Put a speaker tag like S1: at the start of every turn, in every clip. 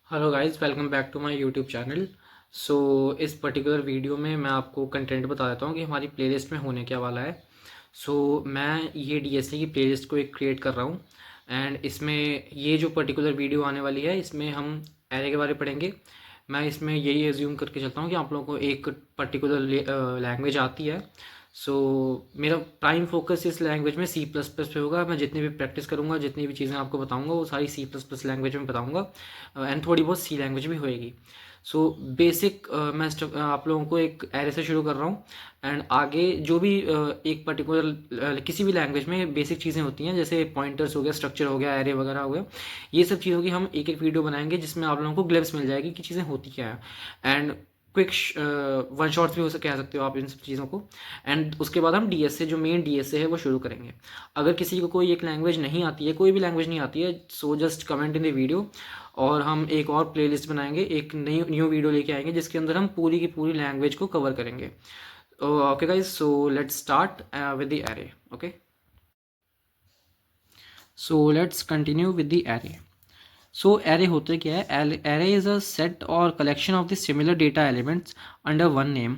S1: Hello guys, welcome back to my YouTube channel. So इस particular video में मैं आपको कंटेंट बता देता हूँ कि हमारी प्लेलिस्ट में होने क्या वाला है। मैं ये डीएसए की प्लेलिस्ट को एक क्रिएट कर रहा हूँ एंड इसमें ये जो पर्टिकुलर वीडियो आने वाली है इसमें हम एरे के बारे में पढ़ेंगे। मैं इसमें यही एज्यूम करके चलता हूँ कि आप लोगों को एक पर्टिकुलर लैंग्वेज आती है। मेरा प्राइम फोकस इस लैंग्वेज में सी प्लस प्लस पे होगा। मैं जितनी भी प्रैक्टिस करूँगा, जितनी भी चीज़ें आपको बताऊँगा, वो सारी सी प्लस प्लस लैंग्वेज में बताऊँगा एंड थोड़ी बहुत सी लैंग्वेज भी होएगी। बेसिक मैं आप लोगों को एक एरे से शुरू कर रहा हूँ एंड आगे जो भी एक पर्टिकुलर किसी भी लैंग्वेज में बेसिक चीज़ें होती हैं, जैसे पॉइंटर्स हो गया, स्ट्रक्चर हो गया, एरे वगैरह हो गया, ये सब चीज़ों की हम एक एक वीडियो बनाएंगे जिसमें आप लोगों को ग्लिप्स मिल जाएगी कि चीज़ें होती क्या है एंड क्विक वन शॉट्स भी कह सकते हो आप इन सब चीज़ों को। एंड उसके बाद हम डीएसए, जो मेन डीएसए है, वो शुरू करेंगे। अगर किसी को कोई एक लैंग्वेज नहीं आती है, कोई भी लैंग्वेज नहीं आती है, so just comment in the video और हम एक और प्लेलिस्ट बनाएंगे, एक न्यू वीडियो लेके आएंगे जिसके अंदर हम पूरी की पूरी लैंग्वेज को कवर करेंगे। Okay guys, so let's start with the array. Okay, so let's continue with the array. Array होते क्या है? एरे इज़ अ सेट और collection of the similar data elements under one name.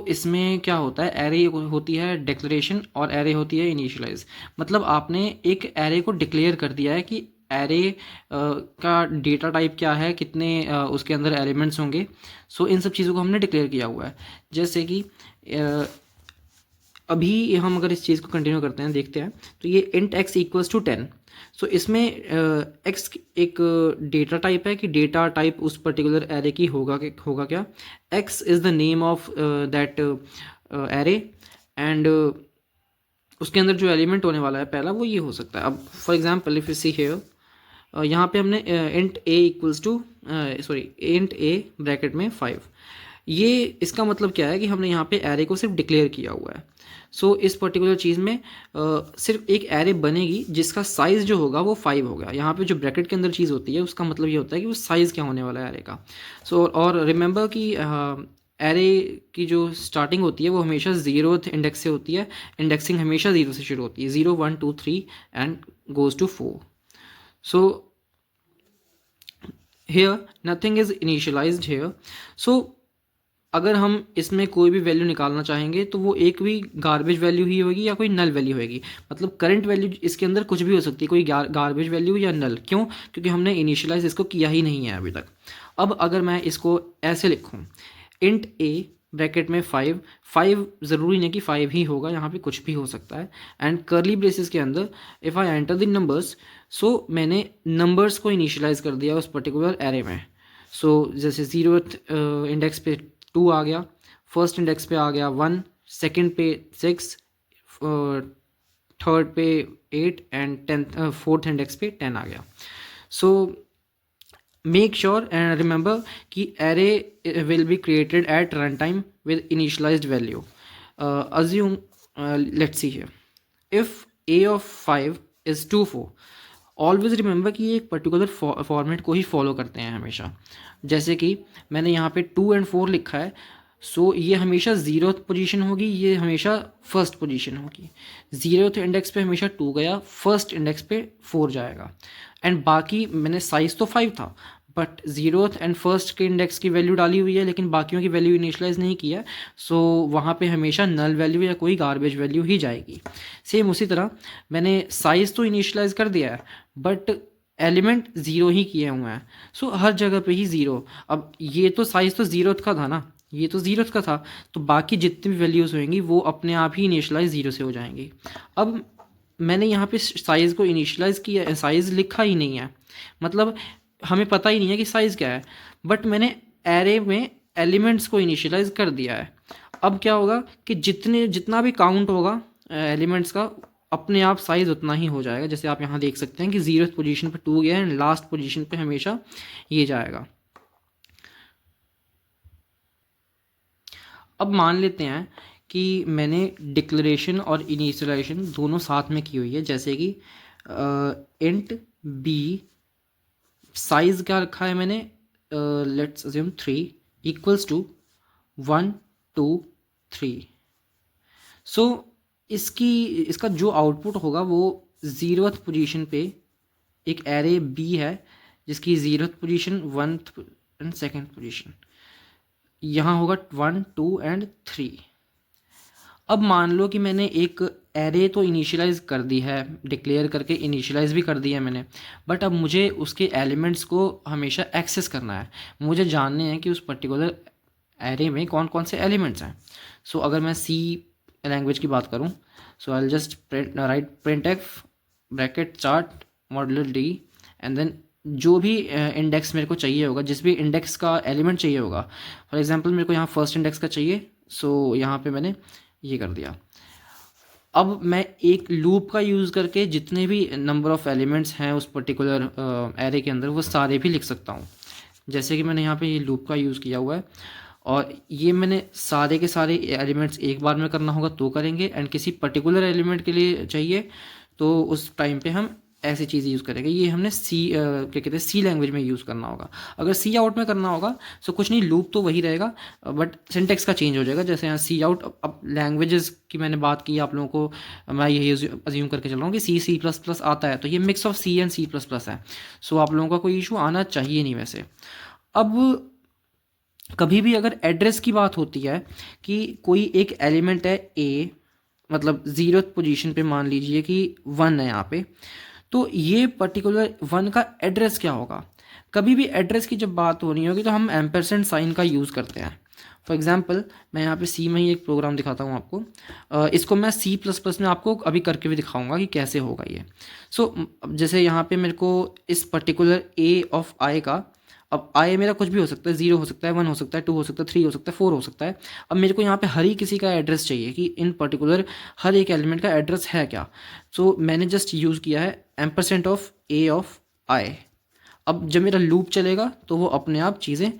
S1: इसमें क्या होता है? एरे होती है डिक्लेरेशन और एरे होती है इनिशियलाइज। मतलब आपने एक एरे को डिक्लेयर कर दिया है कि एरे का डेटा टाइप क्या है, कितने उसके अंदर एलिमेंट्स होंगे। इन सब चीज़ों को हमने डिक्लेयर किया हुआ है। जैसे कि अभी हम अगर इस चीज़ को कंटिन्यू करते हैं, देखते हैं, तो ये इंट एक्स इक्वल्स टू 10। इसमें एक्स एक डेटा टाइप है कि डेटा टाइप उस पर्टिकुलर एरे की होगा क्या। X is the name of that array and उसके अंदर जो एलिमेंट होने वाला है पहला, वो ये हो सकता है। अब for example if you see here, यहाँ पे हमने int a equals to int a bracket में 5। ये इसका मतलब क्या है कि हमने यहाँ पे एरे को सिर्फ डिक्लेयर किया हुआ है। इस पर्टिकुलर चीज़ में सिर्फ एक एरे बनेगी जिसका साइज़ जो होगा वो 5 होगा। यहाँ पे जो ब्रैकेट के अंदर चीज़ होती है उसका मतलब ये होता है कि वो साइज़ क्या होने वाला है एरे का। और रिमेंबर कि एरे की जो स्टार्टिंग होती है वो हमेशा ज़ीरोथ इंडेक्स से होती है। इंडेक्सिंग हमेशा ज़ीरो से शुरू होती है, 0 1 2 3 and goes to 4। So here nothing is initialized here. अगर हम इसमें कोई भी वैल्यू निकालना चाहेंगे तो वो एक भी गार्बेज वैल्यू ही होगी या कोई नल वैल्यू होगी। मतलब करंट वैल्यू इसके अंदर कुछ भी हो सकती है, कोई गार्बेज वैल्यू या नल। क्यों? क्योंकि हमने इनिशियलाइज इसको किया ही नहीं है अभी तक। अब अगर मैं इसको ऐसे लिखूँ, इंट ए ब्रैकेट में 5 ज़रूरी नहीं कि 5 ही होगा, यहाँ पे कुछ भी हो सकता है। एंड करली ब्रेसेस के अंदर if I enter the numbers, मैंने नंबर्स को इनिशियलाइज कर दिया उस पर्टिकुलर एरे में। जैसे 0th इंडेक्स पे 2 आ गया, फर्स्ट इंडेक्स पे आ गया 1, सेकंड पे 6, थर्ड पे 8 एंड फोर्थ इंडेक्स पे 10 आ गया। So make sure and remember कि array will be created at run time with initialized value. assume let's see here, if a of 5 is 2 4, always remember कि ये एक पर्टिकुलर फॉर्मेट को ही follow करते हैं हमेशा। जैसे कि मैंने यहाँ पे 2 एंड 4 लिखा है, ये हमेशा ज़ीरोथ पोजीशन होगी, ये हमेशा फर्स्ट पोजीशन होगी। ज़ीरोथ इंडेक्स पे हमेशा 2 गया, फर्स्ट इंडेक्स पे 4 जाएगा। एंड बाकी मैंने साइज़ तो 5 था, बट ज़ीरोथ एंड फर्स्ट के इंडेक्स की वैल्यू डाली हुई है लेकिन बाकियों की वैल्यू इनिशलाइज नहीं किया। वहाँ पे हमेशा नल वैल्यू या कोई गार्बेज वैल्यू ही जाएगी। सेम उसी तरह मैंने साइज़ तो इनिशलाइज कर दिया है बट एलिमेंट ज़ीरो ही किए हुए हैं। हर जगह पे ही ज़ीरो। अब ये तो साइज़ तो ज़ीरोथ का था ना, ये तो ज़ीरोथ का था, तो बाकी जितनी भी वैल्यूज़ होंगी वो अपने आप ही इनिशलाइज ज़ीरो से हो जाएंगी। अब मैंने यहाँ पे साइज़ को इनिशलाइज किया, साइज़ लिखा ही नहीं है, मतलब हमें पता ही नहीं है कि साइज़ क्या है, बट मैंने एरे में एलिमेंट्स को इनिशियलाइज कर दिया है। अब क्या होगा कि जितना भी काउंट होगा एलिमेंट्स का, अपने आप साइज़ उतना ही हो जाएगा। जैसे आप यहाँ देख सकते हैं कि 0th पोजीशन पे 2 गया एंड लास्ट पोजीशन पे हमेशा ये जाएगा। अब मान लेते हैं कि मैंने डिक्लेरेशन और इनिशियलाइजेशन दोनों साथ में की हुई है। जैसे कि इंट बी साइज़ क्या रखा है मैंने, लेट्स अज्यूम 3 इक्वल्स टू 1 2 3। इसका जो आउटपुट होगा वो 0th पोजीशन पे एक एरे बी है जिसकी 0th position, 1th and 2nd position, यहाँ होगा 1 2 एंड 3। अब मान लो कि मैंने एक एरे तो इनिशियलाइज कर दी है, डिक्लेयर करके इनिशियलाइज भी कर दिया है मैंने, बट अब मुझे उसके एलिमेंट्स को हमेशा एक्सेस करना है। मुझे जानने हैं कि उस पर्टिकुलर एरे में कौन कौन से एलिमेंट्स हैं। सो अगर मैं सी लैंग्वेज की बात करूं, so I will just write printf bracket chart modular d, and then जो भी इंडेक्स मेरे को चाहिए होगा, जिस भी इंडेक्स का एलिमेंट चाहिए होगा, फॉर एग्जांपल मेरे को यहाँ फर्स्ट इंडेक्स का चाहिए, सो यहाँ पे मैंने ये कर दिया। अब मैं एक लूप का यूज़ करके जितने भी नंबर ऑफ़ एलिमेंट्स हैं उस पर्टिकुलर एरे के अंदर वो सारे भी लिख सकता हूँ। जैसे कि मैंने यहाँ पे ये लूप का यूज़ किया हुआ है, और ये मैंने सारे के सारे एलिमेंट्स एक बार में करना होगा तो करेंगे, एंड किसी पर्टिकुलर एलिमेंट के लिए चाहिए तो उस टाइम पे हम ऐसी चीज़ यूज़ करेंगे। ये हमने क्या कहते हैं सी लैंग्वेज में यूज़ करना होगा। अगर सी आउट में करना होगा तो कुछ नहीं, लूप तो वही रहेगा, बट सिंटेक्स का चेंज हो जाएगा। जैसे यहाँ सी आउट, अब लैंग्वेजेस की मैंने बात की आप लोगों को, मैं यही अज्यूम करके चल रहा हूँ कि सी प्लस प्लस आता है, तो ये mix of C and C plus plus है। सो आप लोगों का कोई इशू आना चाहिए नहीं वैसे। अब कभी भी अगर एड्रेस की बात होती है कि कोई एक एलिमेंट है ए, मतलब 0th पोजीशन पे मान लीजिए कि 1 है यहाँ पे, तो ये पर्टिकुलर 1 का एड्रेस क्या होगा। कभी भी एड्रेस की जब बात हो रही होगी तो हम एम्परसेंड साइन का यूज़ करते हैं। फॉर एग्जांपल मैं यहाँ पे सी में ही एक प्रोग्राम दिखाता हूँ आपको। इसको मैं सी प्लस प्लस में आपको अभी करके भी दिखाऊंगा कि कैसे होगा ये। सो जैसे यहाँ पे मेरे को इस पर्टिकुलर ए ऑफ आई का, अब आई मेरा कुछ भी हो सकता है, 0 हो सकता है, 1 हो सकता है, 2 हो सकता है, 3 हो सकता है, 4 हो सकता है। अब मेरे को यहाँ पे हर ही किसी का एड्रेस चाहिए कि इन पर्टिकुलर हर एक एलिमेंट का एड्रेस है क्या। सो मैंने जस्ट यूज़ किया है एम्परसेंट ऑफ ए ऑफ आई। अब जब मेरा लूप चलेगा तो वो अपने आप चीज़ें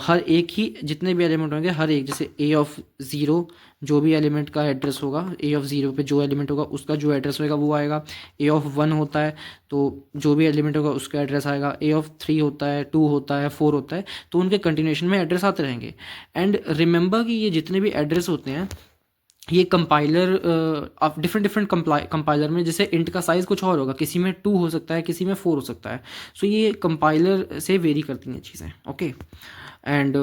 S1: हर एक ही जितने भी एलिमेंट होंगे हर एक, जैसे ए ऑफ ज़ीरो जो भी एलिमेंट का एड्रेस होगा, ए ऑफ ज़ीरो पे जो एलिमेंट होगा उसका जो एड्रेस होगा वो आएगा। ए ऑफ 1 होता है तो जो भी एलिमेंट होगा उसका एड्रेस आएगा। ए ऑफ 3 होता है, 2 होता है, 4 होता है, तो उनके कंटिन्यूशन में एड्रेस आते रहेंगे। एंड रिमेंबर कि ये जितने भी एड्रेस होते हैं ये कंपाइलर डिफरेंट डिफरेंट कंपाइलर में, जैसे इंट का साइज़ कुछ और होगा, किसी में 2 हो सकता है, किसी में 4 हो सकता है। सो ये कंपाइलर से वेरी करती हैं चीज़ें, ओके। एंड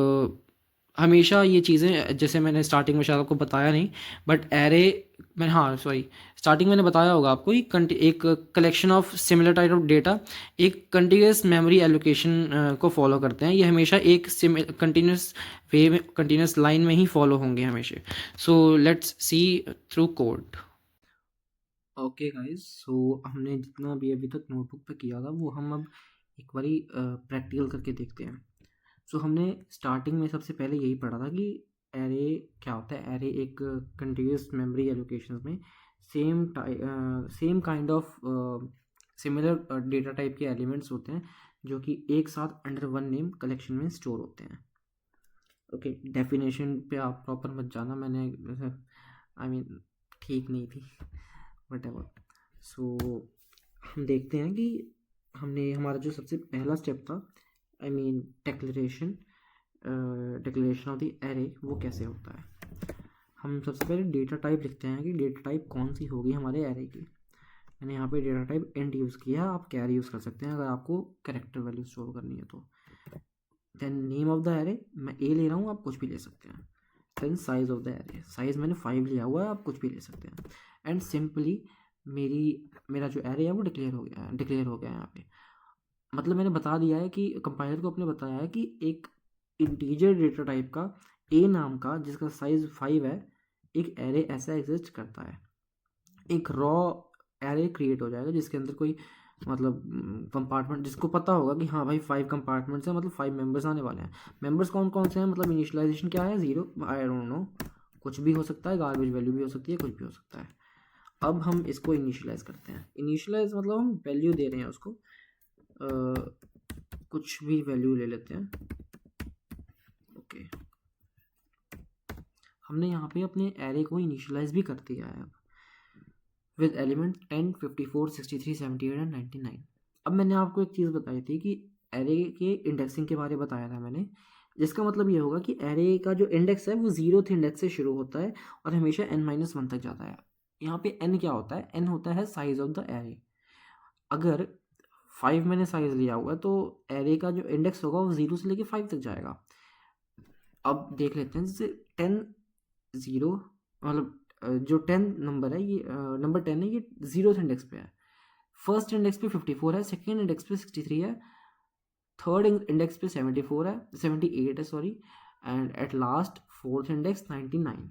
S1: हमेशा ये चीज़ें, जैसे मैंने स्टार्टिंग में शायद आपको बताया नहीं, बट एरे मैं, हाँ सॉरी, स्टार्टिंग मैंने बताया होगा आपको, एक collection of similar type of data एक कंटिन्यूस मेमोरी एलोकेशन को फॉलो करते हैं। ये हमेशा एक कंटिन्यूस वे में, कंटिन्यूस लाइन में ही फॉलो होंगे हमेशा। So let's see through code. Okay guys, so हमने जितना भी अभी तक नोटबुक पे किया था वो हम अब एक बारी प्रैक्टिकल करके देखते हैं। सो हमने स्टार्टिंग में सबसे पहले यही पढ़ा था कि एरे क्या होता है। एरे एक कंटिन्यूस मेमोरी एलोकेशन में same kind of similar data type के एलिमेंट्स होते हैं जो कि एक साथ अंडर वन नेम कलेक्शन में स्टोर होते हैं। ओके, डेफिनेशन पे आप प्रॉपर मत जाना, मैंने आई मीन ठीक नहीं थी, वट एवर। सो हम देखते हैं कि हमने हमारा जो सबसे पहला स्टेप था, I mean declaration of the array, वो कैसे होता है। हम सबसे पहले डेटा टाइप लिखते हैं कि डेटा टाइप कौन सी होगी हमारे एरे की। मैंने यहाँ पे डेटा टाइप इंट यूज़ किया है, आप कैर यूज़ कर सकते हैं अगर आपको कैरेक्टर वैल्यू स्टोर करनी है तो। Then name of the array, मैं ए ले रहा हूँ, आप कुछ भी ले सकते हैं। Then size of the array, size मैंने 5 लिया हुआ है, आप कुछ भी ले सकते हैं। एंड सिंपली मेरा जो एरे है वो डिक्लेयर हो गया है यहाँ पे। मतलब मैंने बता दिया है कि कंपाइलर को अपने बताया है कि एक इंटीजर डेटा टाइप का ए नाम का जिसका साइज 5 है एक एरे ऐसा एग्जिस्ट करता है। एक रॉ एरे क्रिएट हो जाएगा जिसके अंदर कोई मतलब कंपार्टमेंट, जिसको पता होगा कि हाँ भाई 5 कंपार्टमेंट्स हैं, मतलब 5 मेंबर्स आने वाले हैं। मेंबर्स कौन कौन से हैं, मतलब इनिशियलाइजेशन क्या है 0, आई डोंट नो, कुछ भी हो सकता है, गार्बेज वैल्यू भी हो सकती है, कुछ भी हो सकता है। अब हम इसको इनिशियलाइज करते हैं। इनिशियलाइज मतलब हम वैल्यू दे रहे हैं उसको, कुछ भी वैल्यू ले लेते हैं। ओके, हमने यहाँ पे अपने एरे को इनिशियलाइज भी कर दिया है अब विद एलिमेंट 10, 54, 63, 78 एंड 99। अब मैंने आपको एक चीज़ बताई थी कि एरे के इंडेक्सिंग के बारे में बताया था मैंने, जिसका मतलब ये होगा कि एरे का जो इंडेक्स है वो 0th इंडेक्स से शुरू होता है और हमेशा n-1 तक जाता है। यहाँ पे n क्या होता है, n होता है साइज ऑफ द एरे। अगर 5 मैंने साइज लिया हुआ है, तो एरे का जो इंडेक्स होगा वो 0 से लेके 5 तक जाएगा। अब देख लेते हैं, जैसे 10 0 मतलब जो 10 नंबर है, ये नंबर 10 है, ये 0th इंडेक्स पे है। फर्स्ट इंडेक्स पे 54 है, सेकेंड इंडेक्स पे 63 है, थर्ड इंडेक्स पे 74 है, 78 है sorry, and at last fourth index 99।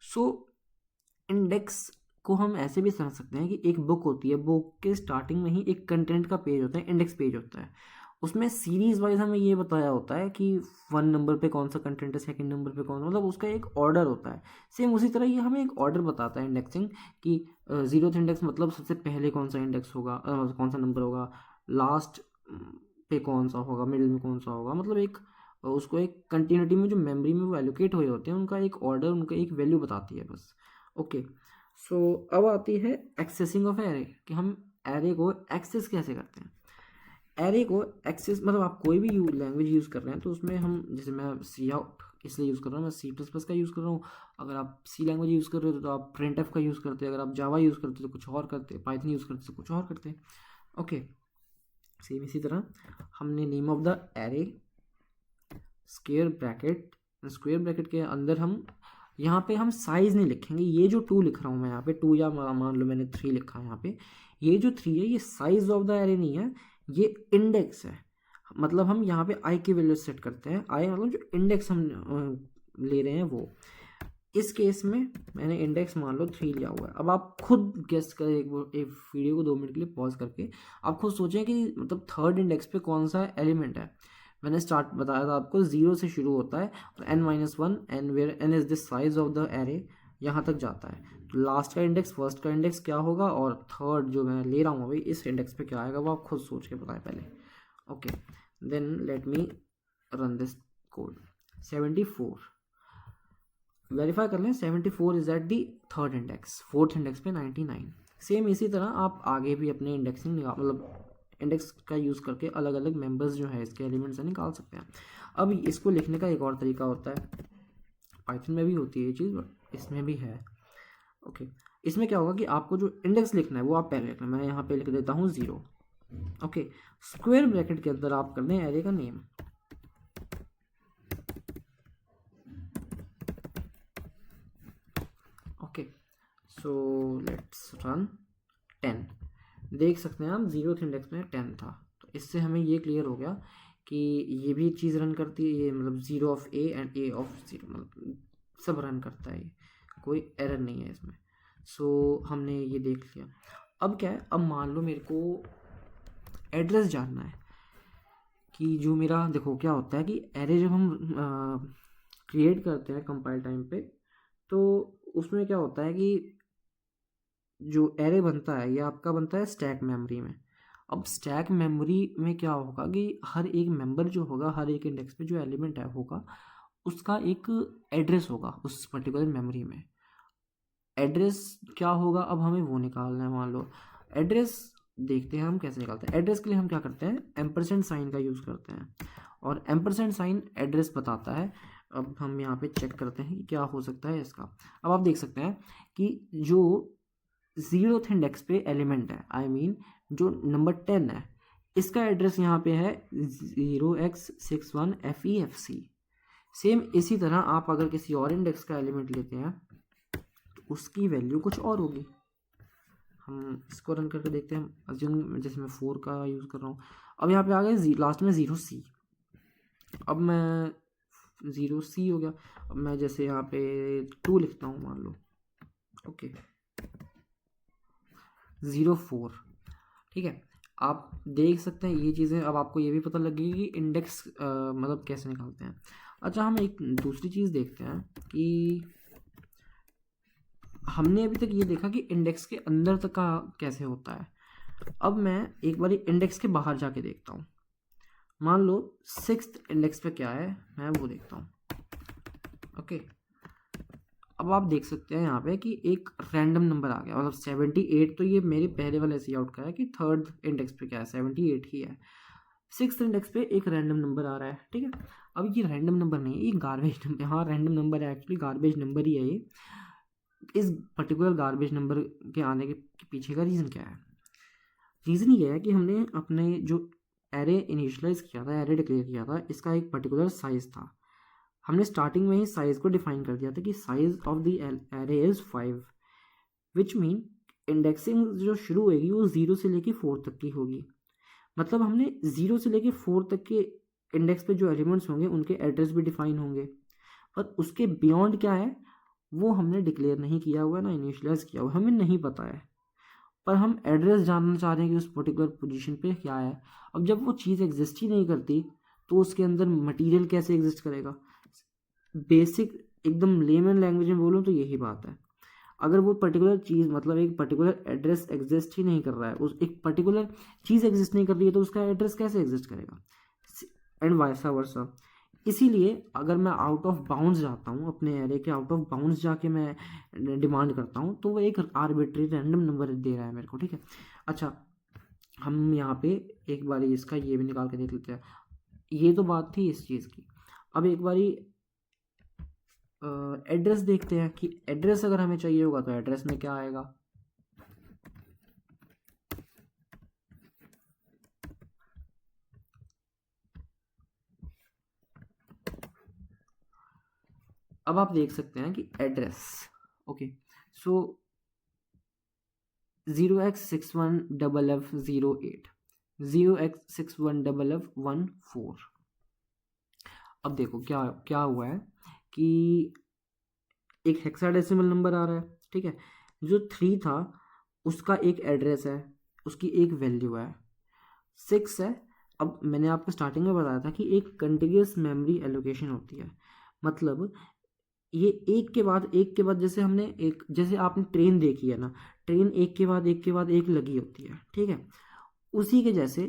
S1: So index को हम ऐसे भी समझ सकते हैं कि एक बुक होती है, बुक के स्टार्टिंग में ही एक कंटेंट का पेज होता है, इंडेक्स पेज होता है। उसमें सीरीज वाइज हमें ये बताया होता है कि 1 नंबर पे कौन सा कंटेंट है, सेकंड नंबर पे कौन, मतलब उसका एक ऑर्डर होता है। सेम उसी तरह ये हमें एक ऑर्डर बताता है इंडेक्सिंग, कि 0th इंडेक्स मतलब सबसे पहले कौन सा इंडेक्स होगा, कौन सा नंबर होगा, लास्ट पे कौन सा होगा, मिडिल में कौन सा होगा, मतलब एक उसको एक कंटिन्यूटी में जो मेमोरी में वो एलोकेट हुए होते हैं, उनका एक ऑर्डर, उनका एक वैल्यू बताती है बस। ओके, सो अब आती है एक्सेसिंग ऑफ एरे, कि हम एरे को एक्सेस कैसे करते हैं। एरे को एक्सेस मतलब आप कोई भी लैंग्वेज यूज़ कर रहे हैं तो उसमें हम, जैसे मैं सी आउट इसलिए यूज़ कर रहा हूँ, मैं सी प्लस प्लस का यूज़ कर रहा हूँ। अगर आप सी लैंग्वेज यूज़ कर रहे हो तो आप प्रिंट एफ का यूज़ करते हैं, अगर आप जावा यूज़ करते हो तो कुछ और करते, पाइथन यूज़ करते तो कुछ और करते। ओके, सेम इसी तरह हमने name of the array square bracket के अंदर हम यहाँ पे हम साइज नहीं लिखेंगे। ये जो 2 लिख रहा हूँ मैं यहाँ पे 2, या मान लो मैंने 3 लिखा है यहाँ पे, ये जो 3 है ये साइज ऑफ द एरे नहीं है, ये इंडेक्स है। मतलब हम यहाँ पे आई की वैल्यू सेट करते हैं, आई मतलब जो इंडेक्स हम ले रहे हैं वो। इस केस में मैंने इंडेक्स मान लो 3 लिया हुआ है। अब आप खुद गेस करें, एक वीडियो को 2 मिनट के लिए पॉज करके आप खुद सोचें कि मतलब थर्ड इंडेक्स पे कौन सा एलिमेंट है। मैंने स्टार्ट बताया था आपको, 0 से शुरू होता है और n-1 n where n is the size of the array, यहाँ तक जाता है। तो लास्ट का इंडेक्स फर्स्ट का इंडेक्स क्या होगा, और थर्ड जो मैं ले रहा हूँ अभी इस इंडेक्स पे क्या आएगा, वो आप खुद सोच के बताएं पहले। Okay, then let me run this code. 74 verify कर लें, 74 is at the third index, fourth index पे 99। सेम इसी तरह आप आगे भी अपने इंडेक्सिंग मतलब इंडेक्स का यूज़ करके अलग अलग मेंबर्स जो है इसके एलिमेंट्स से निकाल सकते हैं। अब इसको लिखने का एक और तरीका होता है, पाइथन में भी होती है ये चीज़, बट इसमें भी है। ओके, इसमें क्या होगा कि आपको जो इंडेक्स लिखना है वो आप पहले लिखना है। मैं यहाँ पे लिख देता हूँ 0। ओके, स्क्वायर ब्रैकेट के अंदर आप कर दें एरे का name. Okay, so let's run 10। देख सकते हैं हम 0th इंडेक्स में 10 था, तो इससे हमें ये क्लियर हो गया कि ये भी चीज़ रन करती है, ये मतलब 0 of A and A of 0 मतलब सब रन करता है, ये कोई एरर नहीं है इसमें। सो हमने ये देख लिया। अब क्या है, अब मान लो मेरे को एड्रेस जानना है कि जो मेरा, देखो क्या होता है कि एरे जब हम क्रिएट करते हैं कंपाइल टाइम पे, तो उसमें क्या होता है कि जो एरे बनता है ये आपका बनता है स्टैक मेमोरी में। अब स्टैक मेमोरी में क्या होगा कि हर एक मेंबर जो होगा, हर एक इंडेक्स पे जो एलिमेंट है होगा, उसका एक एड्रेस होगा उस पर्टिकुलर मेमोरी में। एड्रेस क्या होगा, अब हमें वो निकालना है। मान लो एड्रेस, देखते हैं हम कैसे निकालते हैं। एड्रेस के लिए हम क्या करते हैं, एम्परसेंड साइन का यूज़ करते हैं, और एम्परसेंड साइन एड्रेस बताता है। अब हम यहाँ पे चेक करते हैं कि क्या हो सकता है इसका। अब आप देख सकते हैं कि जो 0th इंडेक्स पे एलिमेंट है, आई मीन जो नंबर 10 है, इसका एड्रेस यहाँ पे है 0x61FEFC। सेम इसी तरह आप अगर किसी और इंडेक्स का एलिमेंट लेते हैं तो उसकी वैल्यू कुछ और होगी। हम इसको रन करके देखते हैं। अज्यूम जैसे मैं 4 का यूज़ कर रहा हूँ, अब यहाँ पे आ गए लास्ट में 0C। अब मैं 0C हो गया। अब मैं जैसे यहाँ पे 2 लिखता हूँ मान लो, ओके 04, ठीक है। आप देख सकते हैं ये चीज़ें, अब आपको ये भी पता लगेगी कि इंडेक्स मतलब कैसे निकालते हैं। अच्छा, हम एक दूसरी चीज़ देखते हैं कि हमने अभी तक ये देखा कि इंडेक्स के अंदर तक का कैसे होता है। अब मैं एक बार इंडेक्स के बाहर जाके देखता हूँ। मान लो 6th इंडेक्स पे क्या है, मैं वो देखता हूँ। ओके, अब आप देख सकते हैं यहाँ पे कि एक रैंडम नंबर आ गया, मतलब 78। तो ये मेरे पहले वाले सी आउट का है कि थर्ड इंडेक्स पे क्या है, 78 ही है। 6th इंडेक्स पे एक रैंडम नंबर आ रहा है, ठीक है। अब ये रैंडम नंबर नहीं है, ये गार्बेज नंबर, हाँ रैंडम नंबर है एक्चुअली, गार्बेज नंबर ही है ये। इस पर्टिकुलर गार्बेज नंबर के आने के पीछे का रीज़न क्या है। रीज़न ये है कि हमने अपने जो एरे इनिशियलाइज किया था, एरे डिक्लेयर किया था, इसका एक पर्टिकुलर साइज़ था। हमने स्टार्टिंग में ही साइज़ को डिफाइन कर दिया था कि size of the array is 5, which mean indexing जो शुरू होगी वो 0 से लेके 4 तक की होगी। मतलब हमने 0 से लेके 4 तक के इंडेक्स पे जो एलिमेंट्स होंगे उनके एड्रेस भी डिफाइन होंगे, पर उसके बियॉन्ड क्या है वो हमने डिक्लेयर नहीं किया हुआ, ना इनिशियलाइज किया हुआ, हमें नहीं पता है। पर हम एड्रेस जानना चाह रहे हैं कि उस पर्टिकुलर पोजीशन पे क्या है। अब जब वो चीज़ एग्जिस्ट ही नहीं करती तो उसके अंदर मटेरियल कैसे एग्जिस्ट करेगा? बेसिक एकदम लेमन लैंग्वेज में बोलूँ तो यही बात है। अगर वो पर्टिकुलर चीज़ मतलब एक पर्टिकुलर एड्रेस एग्जिस्ट ही नहीं कर रहा है, उस एक पर्टिकुलर चीज़ एग्जिस्ट नहीं कर रही है, तो उसका एड्रेस कैसे एग्जिस्ट करेगा? एंड वाइसा वर्सा। इसीलिए अगर मैं आउट ऑफ बाउंड्स जाता हूँ, अपने एरे के आउट ऑफ बाउंड्स जाके मैं डिमांड करता हूँ, तो वो एक आर्बिट्री रैंडम नंबर दे रहा है मेरे को, ठीक है। अच्छा, हम यहाँ पे एक बारी इसका ये भी निकाल के देख लेते हैं। ये तो बात थी इस चीज़ की। अब एक बारी एड्रेस देखते हैं कि एड्रेस अगर हमें चाहिए होगा तो एड्रेस में क्या आएगा। अब आप देख सकते हैं कि एड्रेस, ओके, सो 0x61FF08, 0x61FF14। अब देखो क्या क्या हुआ है कि एक हेक्साडेसिमल नंबर आ रहा है, ठीक है। जो 3 था उसका एक एड्रेस है, उसकी एक वैल्यू है। 6 है, अब मैंने आपको स्टार्टिंग में बताया था कि एक कंटिन्यूस मेमोरी एलोकेशन होती है। मतलब ये एक के बाद जैसे हमने एक, जैसे आपने ट्रेन देखी है ना, ट्रेन एक के बाद एक के बाद एक लगी होती है, ठीक है। उसी के जैसे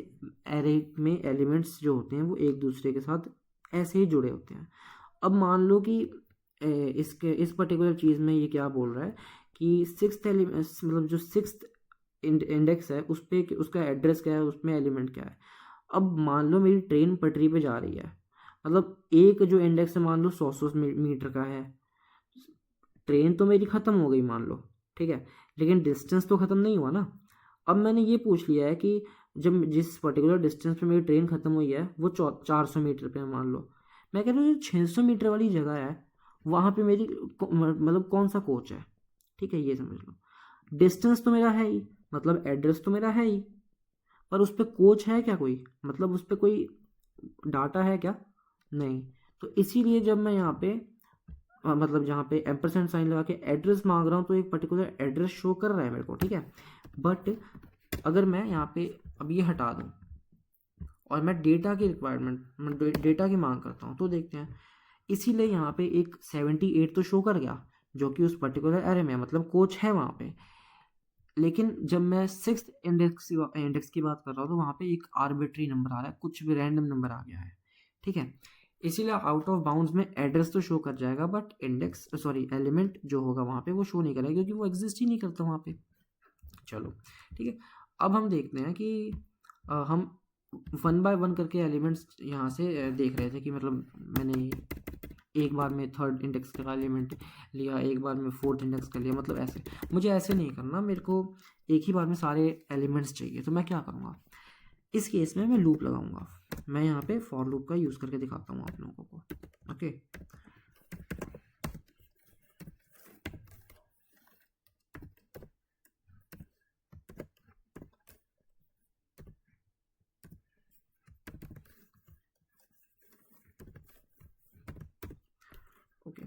S1: एरे में एलिमेंट्स जो होते हैं वो एक दूसरे के साथ ऐसे ही जुड़े होते हैं। अब मान लो कि इसके इस पर्टिकुलर चीज़ में ये क्या बोल रहा है कि सिक्स्थ एलिमेंट मतलब जो सिक्स्थ इंडेक्स है उस पे उसका एड्रेस क्या है, उसमें एलिमेंट क्या है। अब मान लो मेरी ट्रेन पटरी पे जा रही है, मतलब एक जो इंडेक्स है मान लो 100 मीटर का है, ट्रेन तो मेरी ख़त्म हो गई मान लो, ठीक है, लेकिन डिस्टेंस तो ख़त्म नहीं हुआ ना। अब मैंने ये पूछ लिया है कि जब जिस पर्टिकुलर डिस्टेंस पे मेरी ट्रेन ख़त्म हुई है वो 400 मीटर पे है मान लो। मैं कह रहा हूँ जो 600 मीटर वाली जगह है वहाँ पे मेरी मतलब कौन सा कोच है, ठीक है, ये समझ लो। डिस्टेंस तो मेरा है ही, मतलब एड्रेस तो मेरा है ही, पर उस पर कोच है क्या कोई, मतलब उस पर कोई डाटा है क्या? नहीं। तो इसीलिए जब मैं यहाँ पे मतलब जहाँ पे एम्परसेंड साइन लगा के एड्रेस मांग रहा हूँ तो एक पर्टिकुलर एड्रेस शो कर रहा है मेरे को, ठीक है। बट अगर मैं यहाँ पे अब ये हटा दूँ और मैं डेटा की रिक्वायरमेंट डेटा की मांग करता हूँ तो देखते हैं, इसीलिए यहाँ पे एक 78 तो शो कर गया जो कि उस पर्टिकुलर एरे में मतलब कोच है वहाँ पे। लेकिन जब मैं सिक्स इंडेक्स की बात कर रहा हूँ तो वहाँ पे एक आर्बिट्री नंबर आ रहा है, कुछ भी रैंडम नंबर आ गया है, ठीक है। इसीलिए आउट ऑफ बाउंड्स में एड्रेस तो शो कर जाएगा बट इंडेक्स सॉरी एलिमेंट जो होगा वहाँ पे वो शो नहीं करेगा क्योंकि वो एग्जिस्ट ही नहीं करता वहाँ पे। चलो, ठीक है। अब हम देखते हैं कि हम वन बाय वन करके एलिमेंट्स यहाँ से देख रहे थे कि मतलब मैंने एक बार में थर्ड इंडेक्स का एलिमेंट लिया, एक बार में फोर्थ इंडेक्स का लिया, मतलब ऐसे। मुझे ऐसे नहीं करना, मेरे को एक ही बार में सारे एलिमेंट्स चाहिए। तो मैं क्या करूँगा, इस केस में मैं लूप लगाऊंगा। मैं यहाँ पे फॉर लूप का यूज़ करके दिखाता हूँ आप लोगों को, ओके। ओके,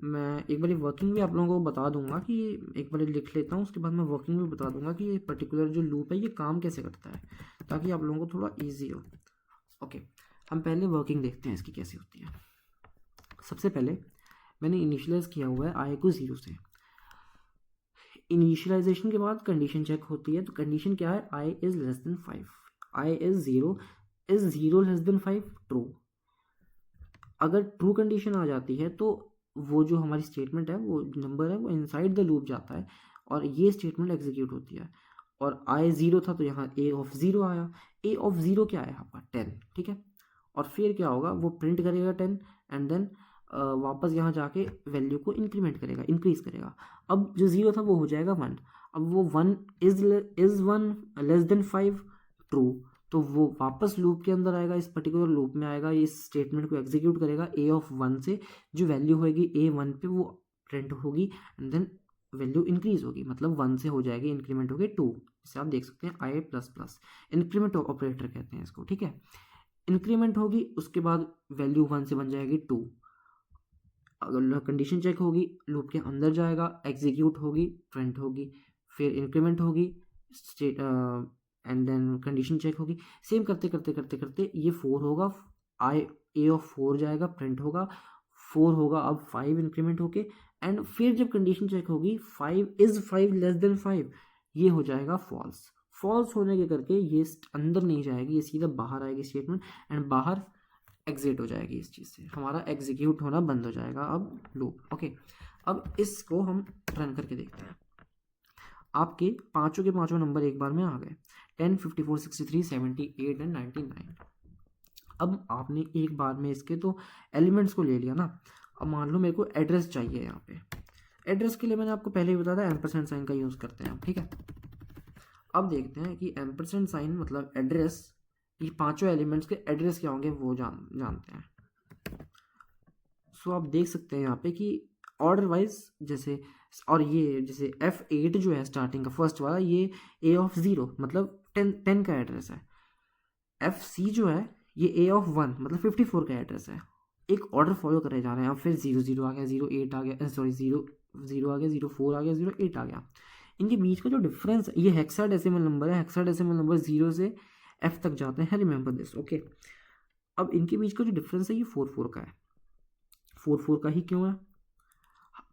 S1: मैं एक बार वर्किंग भी आप लोगों को बता दूंगा कि एक बार लिख लेता हूँ, उसके बाद मैं वर्किंग भी बता दूंगा कि ये पर्टिकुलर जो लूप है ये काम कैसे करता है, ताकि आप लोगों को थोड़ा ईजी हो। ओके, हम पहले वर्किंग देखते हैं इसकी कैसी होती है। सबसे पहले मैंने इनिशियलाइज किया हुआ है आई को 0 से। इनिशियलाइजेशन के बाद कंडीशन चेक होती है, तो कंडीशन क्या है, i is less than 5, i is zero less than 5 true. अगर ट्रू कंडीशन आ जाती है तो वो जो हमारी स्टेटमेंट है वो नंबर है वो इनसाइड द लूप जाता है और ये स्टेटमेंट एग्जीक्यूट होती है। और आई 0 था तो यहाँ ए ऑफ 0 आया, ए ऑफ 0 क्या है यहाँ पर 10, ठीक है। और फिर क्या होगा, वो प्रिंट करेगा 10 एंड देन वापस यहाँ जाके वैल्यू को इंक्रीमेंट करेगा, इंक्रीज करेगा। अब जो 0 था वो हो जाएगा 1। अब वो 1 इज 1 लेस देन 5, ट्रू, तो वो वापस लूप के अंदर आएगा, इस पर्टिकुलर लूप में आएगा, इस स्टेटमेंट को एग्जीक्यूट करेगा, ए ऑफ 1 से जो वैल्यू होगी A1 पे वो प्रिंट होगी, एंड देन वैल्यू इंक्रीज होगी, मतलब 1 से हो जाएगी इंक्रीमेंट होगी 2, जिसे आप देख सकते हैं आई प्लस प्लस, इंक्रीमेंट ऑपरेटर कहते हैं इसको, ठीक है। इंक्रीमेंट होगी, उसके बाद वैल्यू 1 से बन जाएगी 2, अगर कंडीशन चेक होगी लूप के अंदर जाएगा, एग्जीक्यूट होगी, प्रिंट होगी, फिर इंक्रीमेंट होगी, state and then condition check होगी, सेम करते करते करते करते ये 4 होगा, आई ए ऑफ 4 जाएगा, प्रिंट होगा, 4 होगा, अब 5 इंक्रीमेंट होके, एंड फिर जब कंडीशन चेक होगी 5 इज 5 लेस देन 5, ये हो जाएगा फॉल्स। फॉल्स होने के करके ये अंदर नहीं जाएगी, ये सीधा बाहर आएगी स्टेटमेंट, एंड बाहर एग्जिट हो जाएगी, इस चीज़ से हमारा एग्जीक्यूट होना बंद हो जाएगा अब लूप। ओके, अब इसको हम रन करके देखते हैं। आपके पांचों के पांचों नंबर एक बार में आ गए, 10, 54, 63, 78 एंड 99। अब आपने एक बार में इसके तो एलिमेंट्स को ले लिया ना, अब मान लो मेरे को एड्रेस चाहिए यहाँ पे। एड्रेस के लिए मैंने आपको पहले ही बताया था एम्परसेंड साइन का यूज़ करते हैं हम, ठीक है। अब देखते हैं कि एम्परसेंड साइन मतलब एड्रेस, ये पांचों एलिमेंट्स के एड्रेस क्या होंगे वो जानते हैं। सो आप देख सकते हैं यहाँ पे कि ऑर्डर वाइज जैसे, और ये जैसे F8 जो है स्टार्टिंग का फर्स्ट वाला, ये A ऑफ 0 मतलब 10 का एड्रेस है। FC जो है ये A ऑफ 1 मतलब 54 का एड्रेस है। एक ऑर्डर फॉलो करे जा रहे हैं, अब फिर 0 आ गया, 08 आ गया, सॉरी 0 आ गया, 04 आ गया, 08 आ गया। इनके बीच का जो डिफरेंस, ये हेक्साडेसिमल नंबर है, हेक्साडेसिमल नंबर 0 से F तक जाते हैं, रिमेंबर दिस, ओके। अब इनके बीच का जो डिफरेंस है ये 4 का है। 4 का ही क्यों है?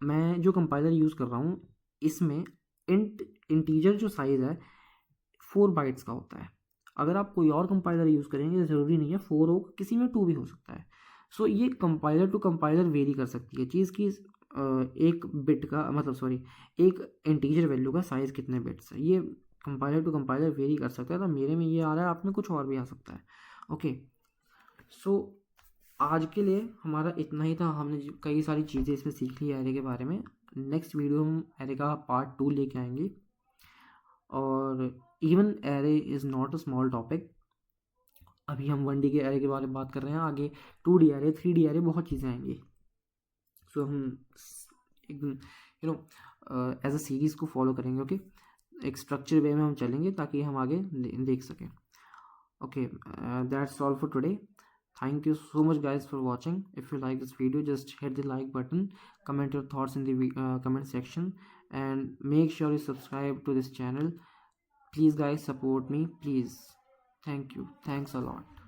S1: मैं जो कंपाइलर यूज़ कर रहा हूँ इसमें इंटीजर जो साइज़ है 4 बाइट्स का होता है। अगर आप कोई और कंपाइलर यूज़ करेंगे तो ज़रूरी नहीं है 4 हो, किसी में 2 भी हो सकता है। सो ये कंपाइलर टू कंपाइलर वेरी कर सकती है चीज़ की, एक बिट का मतलब सॉरी एक इंटीजर वैल्यू का साइज़ कितने बिट्स है, ये कंपाइलर टू कंपाइलर वेरी कर सकता है। तो मेरे में ये आ रहा है, आप में कुछ और भी आ सकता है, ओके। सो आज के लिए हमारा इतना ही था, हमने कई सारी चीज़ें इसमें सीख ली एरे के बारे में। नेक्स्ट वीडियो हम एरे का पार्ट 2 लेके आएंगे, और even array is not a small topic. अभी हम 1D के एरे के बारे में बात कर रहे हैं, आगे 2D एरे, 3D एरे, बहुत चीज़ें आएंगी। सो हम एज अ सीरीज़ को फॉलो करेंगे, ओके। एक स्ट्रक्चर वे में हम चलेंगे ताकि हम आगे देख सकें, okay. That's all for today. Thank you so much guys for watching. If you like this video, just hit the like button, comment your thoughts in the comment section, and make sure you subscribe to this channel. Please guys, support me please. Thank you, thanks a lot.